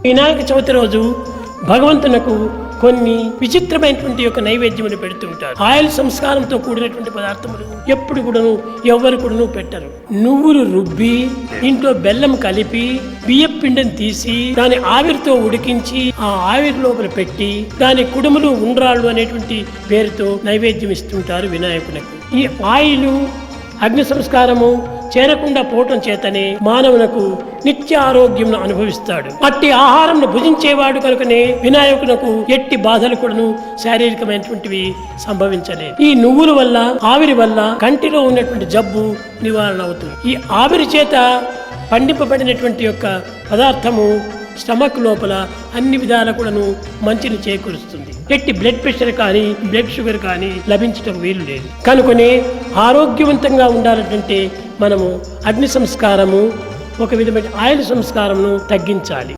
వినాయక చవితి రోజు భగవంతునకు కొన్ని విచిత్రమైనటువంటి యొక్క నైవేద్యములు పెడుతూ ఉంటారు. ఆయిల్ సంస్కారంతో కూడినటువంటి పదార్థములు ఎప్పుడు కూడాను ఎవరు కూడాను పెట్టరు. నువ్వులు రుబ్బి ఇంట్లో బెల్లం కలిపి బియ్యం పిండిని తీసి దాని ఆవిరితో ఉడికించి ఆ ఆవిరి లోపల పెట్టి దాని కుడుములు ఉండ్రాళ్ళు అనేటువంటి పేరుతో నైవేద్యం ఇస్తుంటారు వినాయకునికి. ఈ ఆయిల్ అగ్ని సంస్కారము చేరకుండా పోవటం చేతనే మానవునకు నిత్య ఆరోగ్యం అనుభవిస్తాడు. అట్టి ఆహారం భుజించేవాడు కనుకనే వినాయకునకు ఎట్టి బాధలు కూడాను శారీరకమైనటువంటివి సంభవించలేదు. ఈ నువ్వుల వల్ల ఆవిరి వల్ల కంటిలో ఉన్నటువంటి జబ్బు నివారణ అవుతుంది. ఈ ఆవిరి చేత పండింపబడినటువంటి యొక్క పదార్థము స్టమక్ లోపల అన్ని విధాల కూడాను మంచిని చేకూరుస్తుంది. ఎట్టి బ్లడ్ ప్రెషర్ కానీ బ్లడ్ షుగర్ కానీ లభించడం వీలు లేదు. కనుకనే ఆరోగ్యవంతంగా ఉండాలంటే మనము అగ్ని సంస్కారము ఒక విధమైన ఆయిల్ సంస్కారమును తగ్గించాలి.